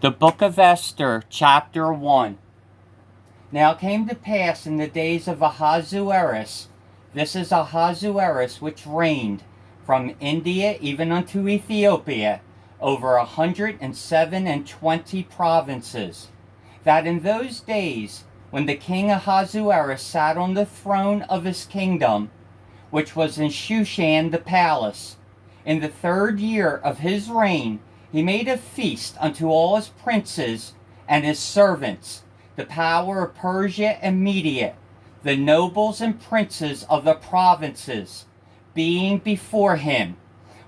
The Book of Esther, chapter 1. Now it came to pass in the days of Ahasuerus, this is Ahasuerus which reigned from India even unto Ethiopia, over 127 provinces, that in those days, when the king Ahasuerus sat on the throne of his kingdom, which was in Shushan the palace, in the 3rd year of his reign, he made a feast unto all his princes and his servants, the power of Persia and Media, the nobles and princes of the provinces, being before him,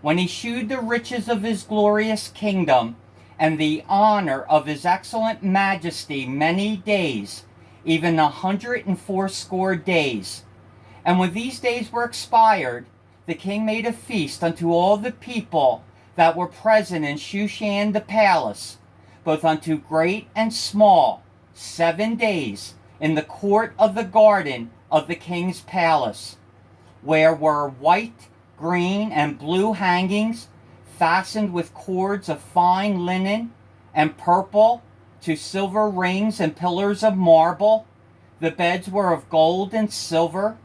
when he shewed the riches of his glorious kingdom, and the honor of his excellent majesty many days, even 180 days. And when these days were expired, the king made a feast unto all the people that were present in Shushan the palace, both unto great and small, 7 days, in the court of the garden of the king's palace, where were white, green, and blue hangings, fastened with cords of fine linen, and purple, to silver rings and pillars of marble. The beds were of gold and silver,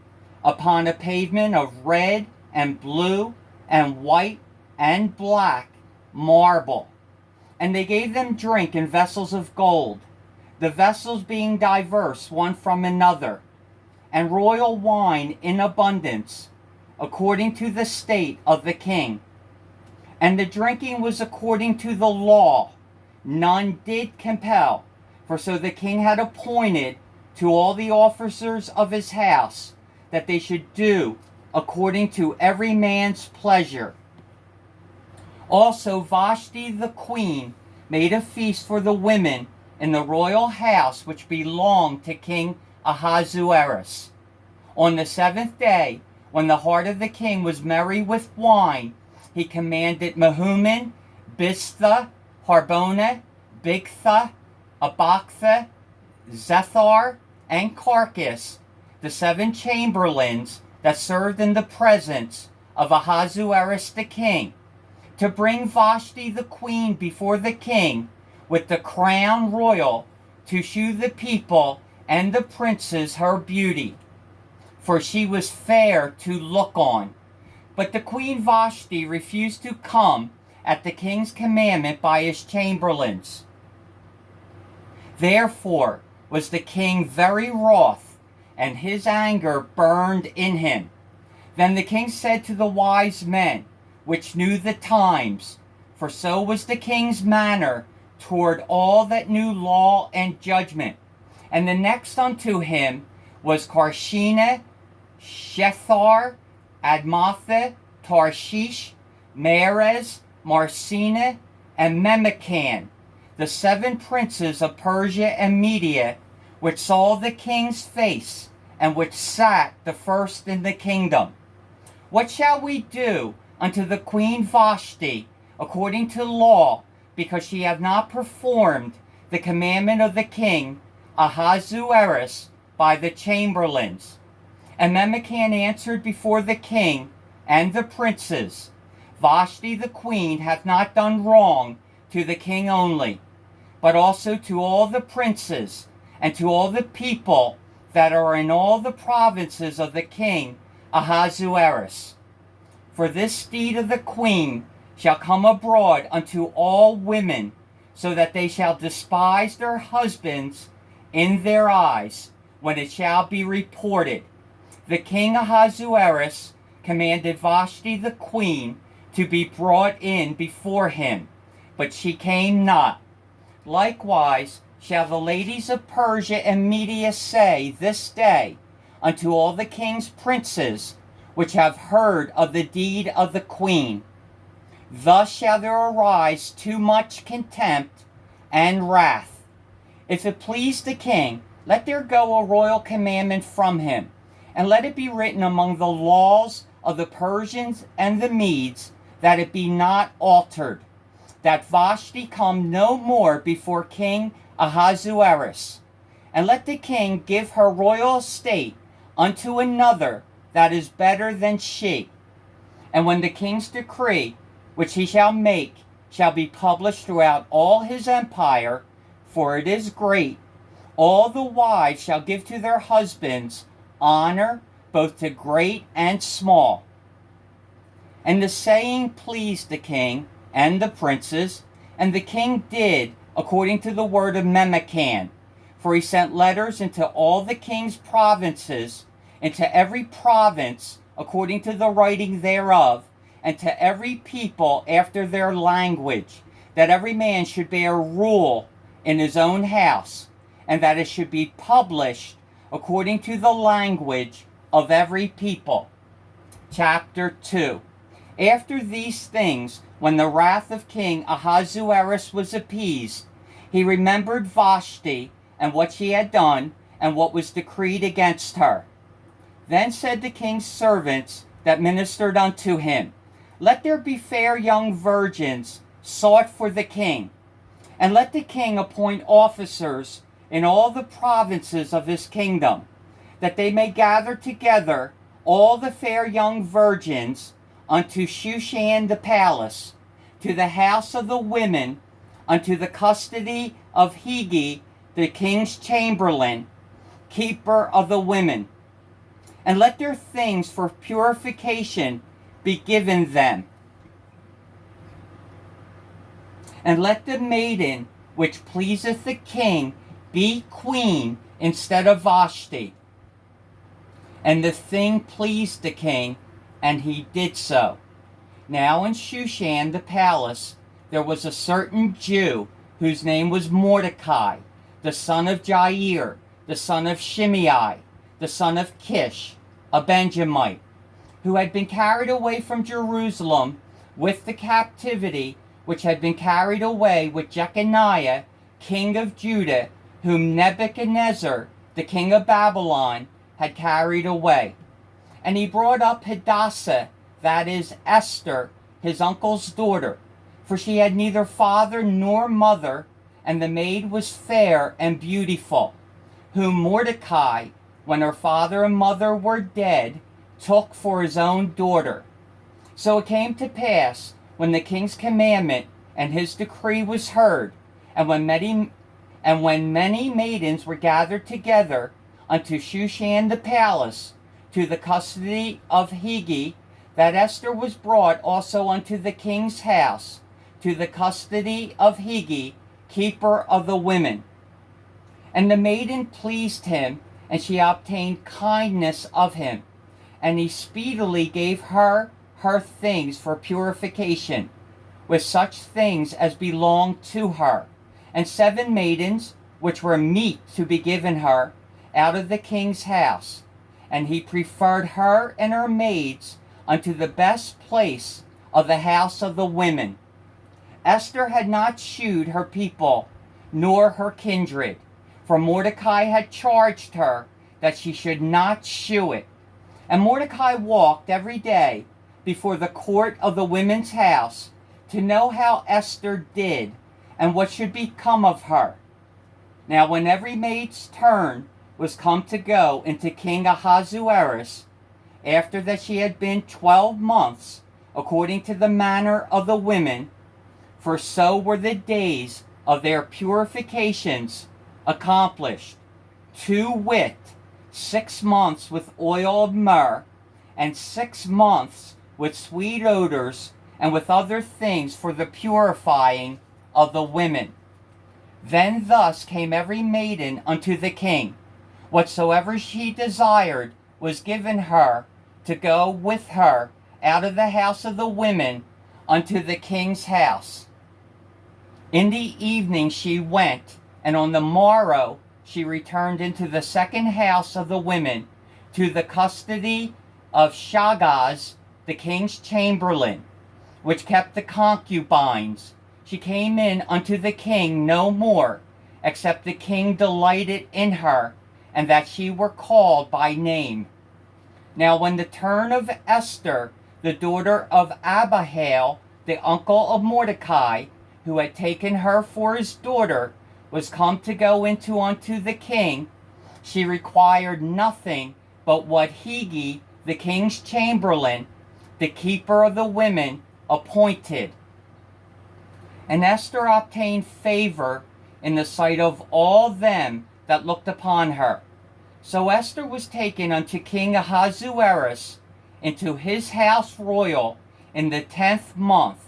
upon a pavement of red and blue and white and black marble. And they gave them drink in vessels of gold, the vessels being diverse one from another, and royal wine in abundance, according to the state of the king. And the drinking was according to the law, none did compel, for so the king had appointed to all the officers of his house, that they should do according to every man's pleasure. Also Vashti the queen made a feast for the women in the royal house which belonged to King Ahasuerus. On the 7th day, when the heart of the king was merry with wine, he commanded Mehuman, Biztha, Harbona, Bigtha, Abaktha, Zethar, and Carcass, the 7 chamberlains that served in the presence of Ahasuerus the king, to bring Vashti the queen before the king with the crown royal, to shew the people and the princes her beauty, for she was fair to look on. But the queen Vashti refused to come at the king's commandment by his chamberlains. Therefore was the king very wroth, and his anger burned in him. Then the king said to the wise men, which knew the times, for so was the king's manner toward all that knew law and judgment. And the next unto him was Carshena, Shethar, Admatha, Tarshish, Meres, Marsena, and Memucan, the 7 princes of Persia and Media, which saw the king's face, and which sat the first in the kingdom. What shall we do unto the queen Vashti according to law, because she hath not performed the commandment of the king Ahasuerus by the chamberlains? And Memucan answered before the king and the princes, Vashti the queen hath not done wrong to the king only, but also to all the princes, and to all the people that are in all the provinces of the king Ahasuerus. For this deed of the queen shall come abroad unto all women, so that they shall despise their husbands in their eyes, when it shall be reported. The king Ahasuerus commanded Vashti the queen to be brought in before him, but she came not. Likewise shall the ladies of Persia and Media say this day unto all the king's princes, which have heard of the deed of the queen. Thus shall there arise too much contempt and wrath. If it please the king, let there go a royal commandment from him, and let it be written among the laws of the Persians and the Medes, that it be not altered, that Vashti come no more before King Ahasuerus. And let the king give her royal estate unto another that is better than she. And when the king's decree, which he shall make, shall be published throughout all his empire, for it is great. All the wives shall give to their husbands honor, both to great and small. And the saying pleased the king and the princes, and the king did according to the word of Memucan. For he sent letters into all the king's provinces, into every province according to the writing thereof, and to every people after their language, that every man should bear rule in his own house, and that it should be published according to the language of every people. Chapter 2. After these things, when the wrath of King Ahasuerus was appeased, he remembered Vashti and what she had done, and what was decreed against her. Then said the king's servants that ministered unto him, Let there be fair young virgins sought for the king, and let the king appoint officers in all the provinces of his kingdom, that they may gather together all the fair young virgins unto Shushan the palace, to the house of the women, unto the custody of Hegai the king's chamberlain, keeper of the women. And let their things for purification be given them. And let the maiden which pleaseth the king be queen instead of Vashti. And the thing pleased the king, and he did so. Now in Shushan the palace there was a certain Jew, whose name was Mordecai, the son of Jair, the son of Shimei, the son of Kish, a Benjamite, who had been carried away from Jerusalem with the captivity which had been carried away with Jeconiah, king of Judah, whom Nebuchadnezzar, the king of Babylon, had carried away. And he brought up Hadassah, that is Esther, his uncle's daughter, for she had neither father nor mother, and the maid was fair and beautiful, whom Mordecai, when her father and mother were dead, took for his own daughter. So it came to pass, when the king's commandment and his decree was heard, and when many maidens were gathered together unto Shushan the palace, to the custody of Hegai, that Esther was brought also unto the king's house, to the custody of Hegai, keeper of the women. And the maiden pleased him, and she obtained kindness of him. And he speedily gave her things for purification, with such things as belonged to her, and 7 maidens, which were meet to be given her, out of the king's house. And he preferred her and her maids unto the best place of the house of the women. Esther had not shewed her people, nor her kindred, for Mordecai had charged her that she should not shew it. And Mordecai walked every day before the court of the women's house, to know how Esther did, and what should become of her. Now when every maid's turn was come to go into King Ahasuerus, after that she had been 12 months, according to the manner of the women, for so were the days of their purifications accomplished, to wit, 6 months with oil of myrrh, and 6 months with sweet odors, and with other things for the purifying of the women. Then thus came every maiden unto the king. Whatsoever she desired was given her, to go with her out of the house of the women unto the king's house. In the evening she went, and on the morrow she returned into the second house of the women, to the custody of Shagaz, the king's chamberlain, which kept the concubines. She came in unto the king no more, except the king delighted in her, and that she were called by name. Now when the turn of Esther, the daughter of Abihail, the uncle of Mordecai, who had taken her for his daughter, was come to go into unto the king, she required nothing but what Hegai, the king's chamberlain, the keeper of the women, appointed. And Esther obtained favor in the sight of all them that looked upon her. So Esther was taken unto King Ahasuerus into his house royal in the 10th month,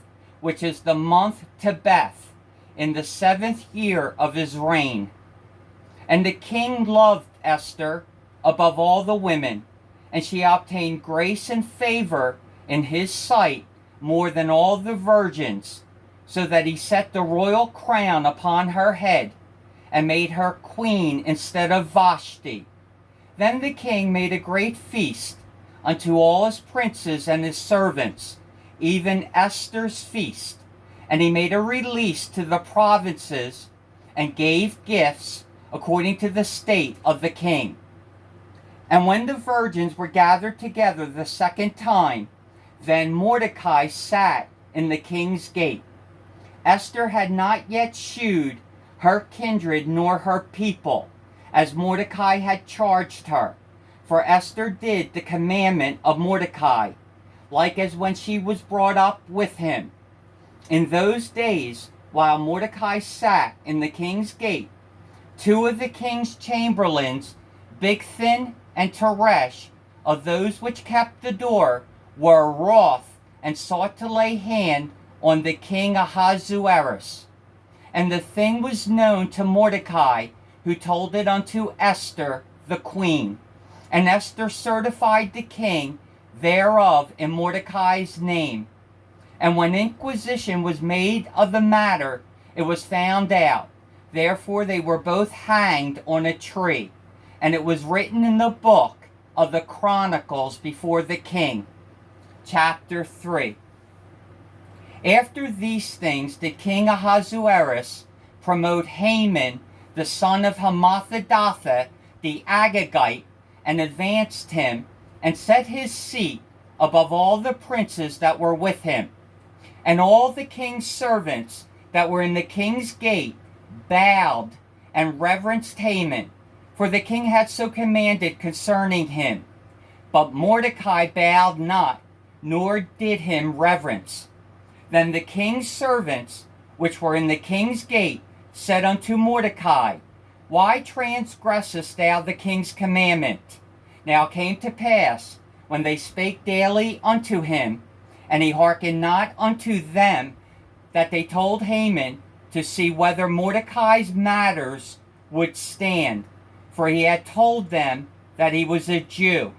which is the month Tebeth, in the 7th year of his reign. And the king loved Esther above all the women, and she obtained grace and favor in his sight more than all the virgins, so that he set the royal crown upon her head, and made her queen instead of Vashti. Then the king made a great feast unto all his princes and his servants, even Esther's feast. And he made a release to the provinces, and gave gifts according to the state of the king. And when the virgins were gathered together the second time, then Mordecai sat in the king's gate. Esther had not yet shewed her kindred nor her people, as Mordecai had charged her. For Esther did the commandment of Mordecai, like as when she was brought up with him. In those days, while Mordecai sat in the king's gate, two of the king's chamberlains, Bigthan and Teresh, of those which kept the door, were wroth, and sought to lay hand on the king Ahasuerus. And the thing was known to Mordecai, who told it unto Esther the queen. And Esther certified the king thereof in Mordecai's name. And when inquisition was made of the matter, it was found out. Therefore they were both hanged on a tree. And it was written in the book of the Chronicles before the king. Chapter 3. After these things did King Ahasuerus promote Haman, the son of Hammedatha, the Agagite, and advanced him, and set his seat above all the princes that were with him. And all the king's servants that were in the king's gate bowed and reverenced Haman, for the king had so commanded concerning him. But Mordecai bowed not, nor did him reverence. Then the king's servants, which were in the king's gate, said unto Mordecai, Why transgressest thou the king's commandment? Now it came to pass, when they spake daily unto him, and he hearkened not unto them, that they told Haman to see whether Mordecai's matters would stand, for he had told them that he was a Jew.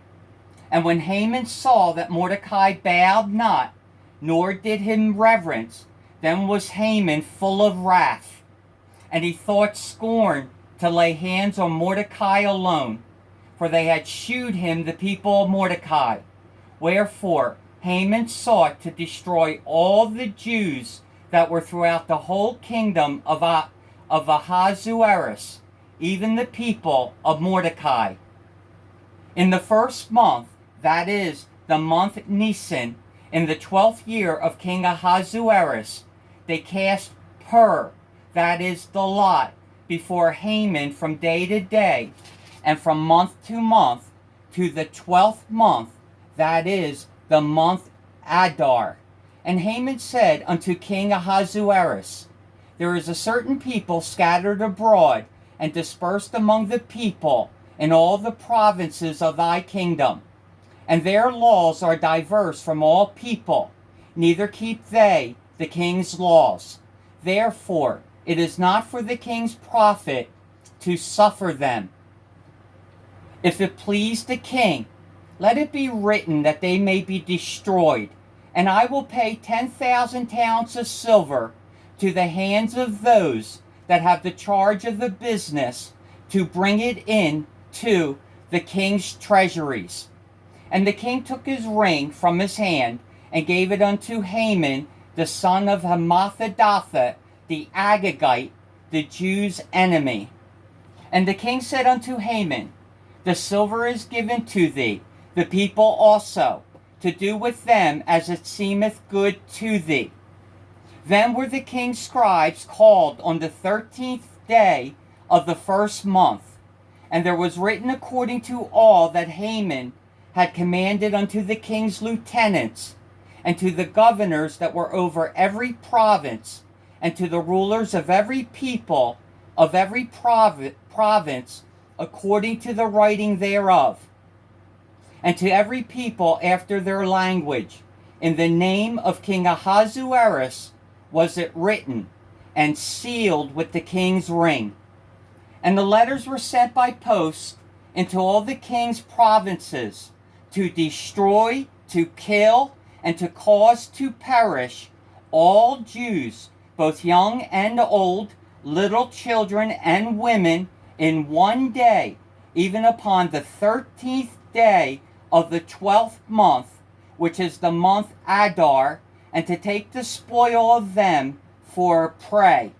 And when Haman saw that Mordecai bowed not, nor did him reverence, then was Haman full of wrath. And he thought scorn to lay hands on Mordecai alone, for they had shewed him the people of Mordecai. Wherefore Haman sought to destroy all the Jews that were throughout the whole kingdom of Ahasuerus, even the people of Mordecai. In the first month, that is, the month Nisan, in the 12th year of King Ahasuerus, they cast pur, that is, the lot, before Haman from day to day, and from month to month, to the 12th month, that is, the month Adar. And Haman said unto King Ahasuerus, There is a certain people scattered abroad, and dispersed among the people in all the provinces of thy kingdom. And their laws are diverse from all people, neither keep they the king's laws. Therefore it is not for the king's profit to suffer them. If it please the king, let it be written that they may be destroyed, and I will pay 10,000 talents of silver to the hands of those that have the charge of the business, to bring it in to the king's treasuries. And the king took his ring from his hand, and gave it unto Haman, the son of Hammedatha, the Agagite, the Jews' enemy. And the king said unto Haman, The silver is given to thee, the people also, to do with them as it seemeth good to thee. Then were the king's scribes called on the 13th day of the first month, and there was written according to all that Haman had commanded unto the king's lieutenants, and to the governors that were over every province, and to the rulers of every people, of every province, according to the writing thereof, and to every people after their language. In the name of King Ahasuerus was it written, and sealed with the king's ring. And the letters were sent by post into all the king's provinces, to destroy, to kill, and to cause to perish all Jews, both young and old, little children and women, in one day, even upon the 13th day of the 12th month, which is the month Adar, and to take the spoil of them for prey.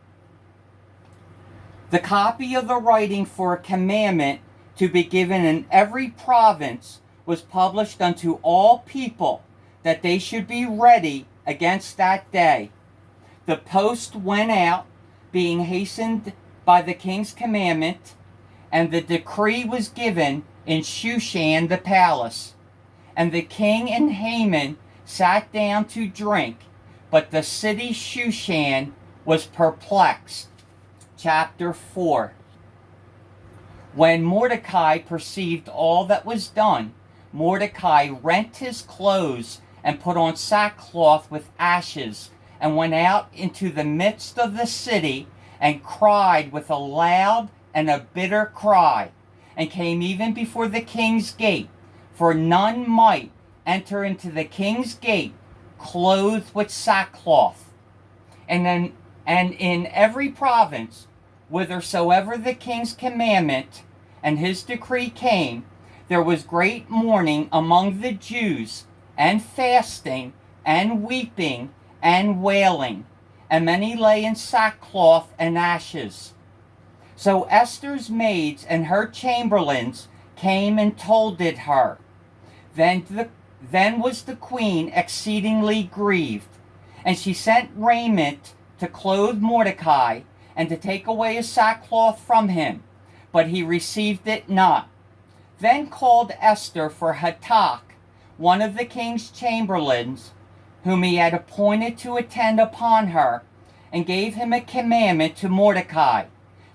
The copy of the writing for a commandment to be given in every province was published unto all people, that they should be ready against that day. The post went out, being hastened by the king's commandment, and the decree was given in Shushan the palace. And the king and Haman sat down to drink, but the city Shushan was perplexed. Chapter 4. When Mordecai perceived all that was done, Mordecai rent his clothes and put on sackcloth with ashes, and went out into the midst of the city, and cried with a loud and a bitter cry, and came even before the king's gate, for none might enter into the king's gate clothed with sackcloth. And in every province, whithersoever the king's commandment and his decree came, there was great mourning among the Jews, and fasting, and weeping, and wailing, and many lay in sackcloth and ashes. So Esther's maids and her chamberlains came and told it her. Then was the queen exceedingly grieved, and she sent raiment to clothe Mordecai, and to take away his sackcloth from him, but he received it not. Then called Esther for Hatak, one of the king's chamberlains, whom he had appointed to attend upon her, and gave him a commandment to Mordecai,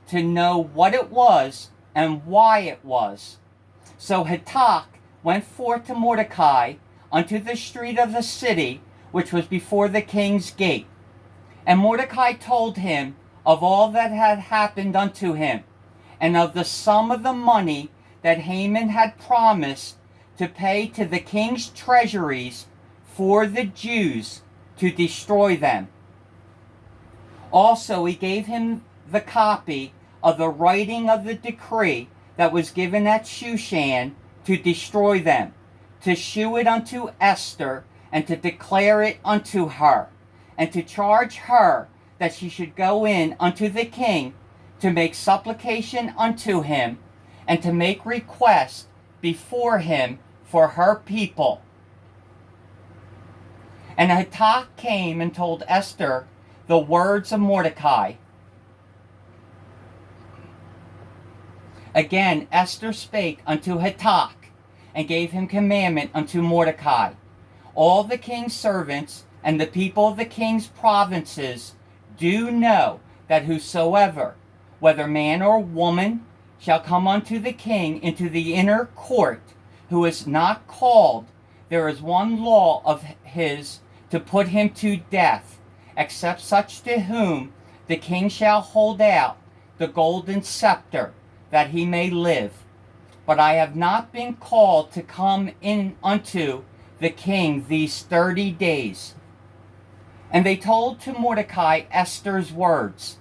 to know what it was and why it was. So Hatak went forth to Mordecai unto the street of the city, which was before the king's gate. And Mordecai told him of all that had happened unto him, and of the sum of the money that Haman had promised to pay to the king's treasuries for the Jews to destroy them. Also he gave him the copy of the writing of the decree that was given at Shushan to destroy them, to shew it unto Esther, and to declare it unto her, and to charge her that she should go in unto the king to make supplication unto him, and to make request before him for her people. And Hatak came and told Esther the words of Mordecai. Again Esther spake unto Hatak, and gave him commandment unto Mordecai. All the king's servants and the people of the king's provinces do know that whosoever, whether man or woman, shall come unto the king into the inner court, who is not called, there is one law of his to put him to death, except such to whom the king shall hold out the golden scepter, that he may live. But I have not been called to come in unto the king these 30 days. And they told to Mordecai Esther's words.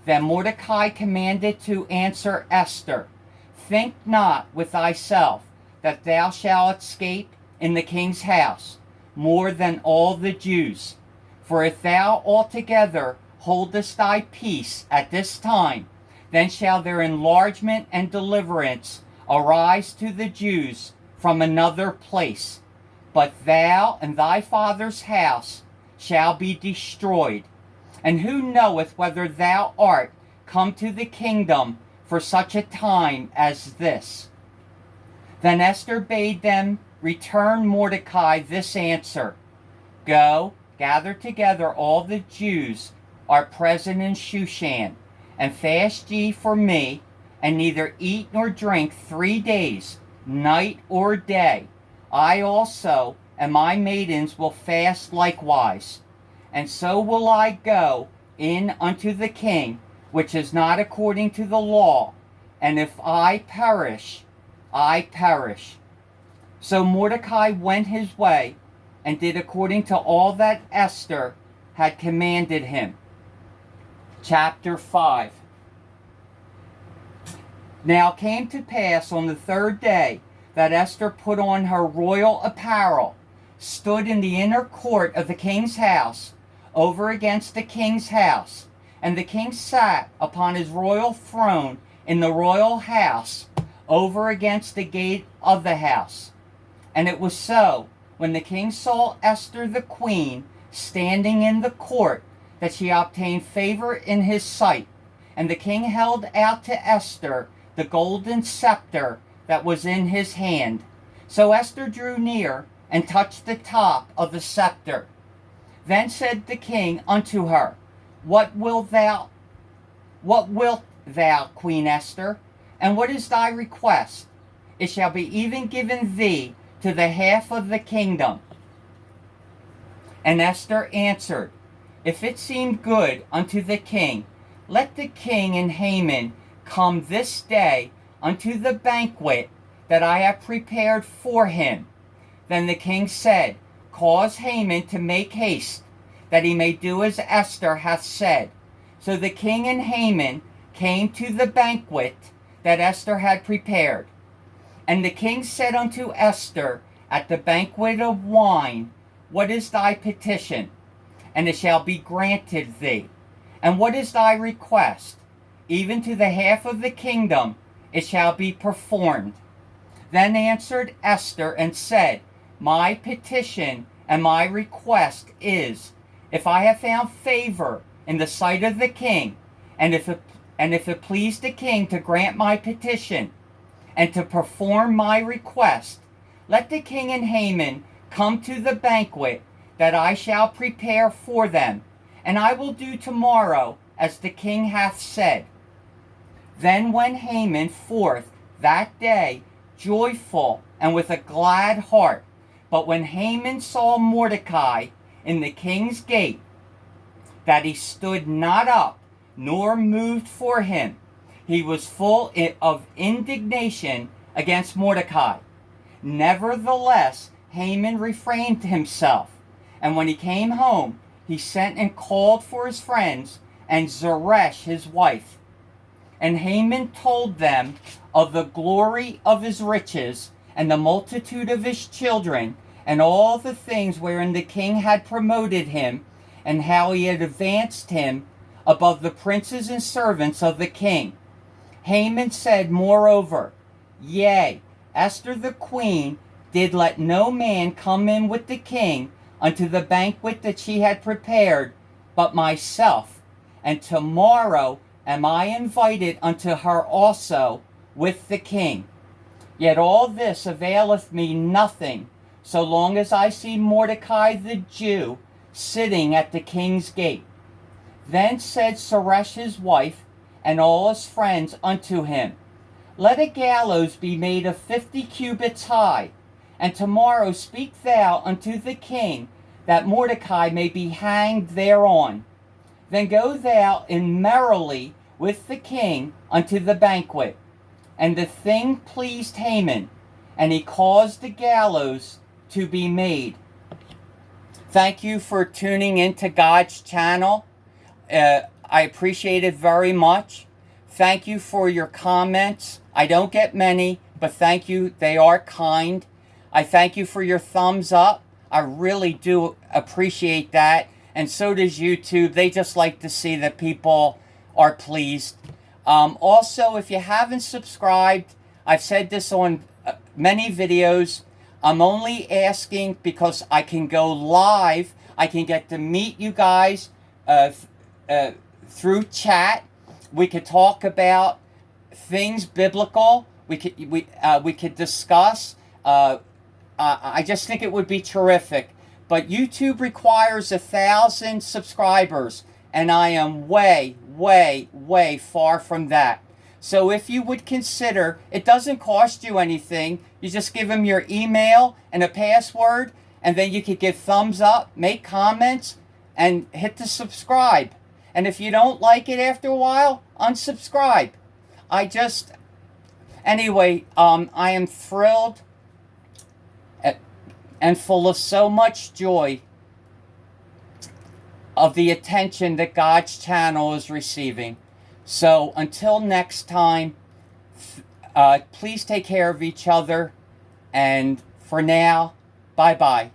Then Mordecai commanded to answer Esther, Think not with thyself that thou shalt escape in the king's house more than all the Jews. For if thou altogether holdest thy peace at this time, then shall their enlargement and deliverance arise to the Jews from another place. But thou and thy father's house shall be destroyed. And who knoweth whether thou art come to the kingdom for such a time as this? Then Esther bade them return Mordecai this answer, Go, gather together all the Jews are present in Shushan, and fast ye for me, and neither eat nor drink 3 days, night or day. I also and my maidens will fast likewise. And so will I go in unto the king, which is not according to the law. And if I perish, I perish. So Mordecai went his way, and did according to all that Esther had commanded him. Chapter 5. Now came to pass on the 3rd day that Esther put on her royal apparel, stood in the inner court of the king's house, over against the king's house. And the king sat upon his royal throne in the royal house, over against the gate of the house. And it was so, when the king saw Esther the queen standing in the court, that she obtained favor in his sight. And the king held out to Esther the golden scepter that was in his hand. So Esther drew near, and touched the top of the scepter. Then said the king unto her, What wilt thou, Queen Esther? And what is thy request? It shall be even given thee to the half of the kingdom. And Esther answered, If it seem good unto the king, let the king and Haman come this day unto the banquet that I have prepared for him. Then the king said, Cause Haman to make haste, that he may do as Esther hath said. So the king and Haman came to the banquet that Esther had prepared. And the king said unto Esther at the banquet of wine, What is thy petition? And it shall be granted thee. And what is thy request? Even to the half of the kingdom it shall be performed. Then answered Esther and said, My petition and my request is, if I have found favor in the sight of the king, and if it please the king to grant my petition, and to perform my request, let the king and Haman come to the banquet that I shall prepare for them, and I will do tomorrow as the king hath said. Then went Haman forth that day joyful and with a glad heart. But when Haman saw Mordecai in the king's gate, that he stood not up, nor moved for him, he was full of indignation against Mordecai. Nevertheless, Haman refrained himself, and when he came home, he sent and called for his friends and Zeresh his wife. And Haman told them of the glory of his riches, and the multitude of his children, and all the things wherein the king had promoted him, and how he had advanced him above the princes and servants of the king. Haman said moreover, Yea, Esther the queen did let no man come in with the king unto the banquet that she had prepared, but myself. And tomorrow am I invited unto her also with the king. Yet all this availeth me nothing, so long as I see Mordecai the Jew sitting at the king's gate. Then said Zeresh his wife and all his friends unto him, Let a gallows be made of 50 cubits high, and tomorrow speak thou unto the king, that Mordecai may be hanged thereon. Then go thou in merrily with the king unto the banquet. And the thing pleased Haman, and he caused the gallows to be made. Thank you for tuning into God's channel. I appreciate it very much. Thank you for your comments. I don't get many, but thank you. They are kind. I thank you for your thumbs up. I really do appreciate that. And so does YouTube. They just like to see that people are pleased. Also, if you haven't subscribed, I've said this on many videos. I'm only asking because I can go live. I can get to meet you guys through chat. We could talk about things biblical. We could discuss. I just think it would be terrific. But YouTube requires 1,000 subscribers, and I am way, way, way far from that. So if you would consider, it doesn't cost you anything. You just give them your email and a password, and then you could give thumbs up, make comments, and hit the subscribe. And if you don't like it after a while, unsubscribe. Anyway, I am thrilled and full of so much joy of the attention that God's channel is receiving. So until next time, please take care of each other. And for now, bye-bye.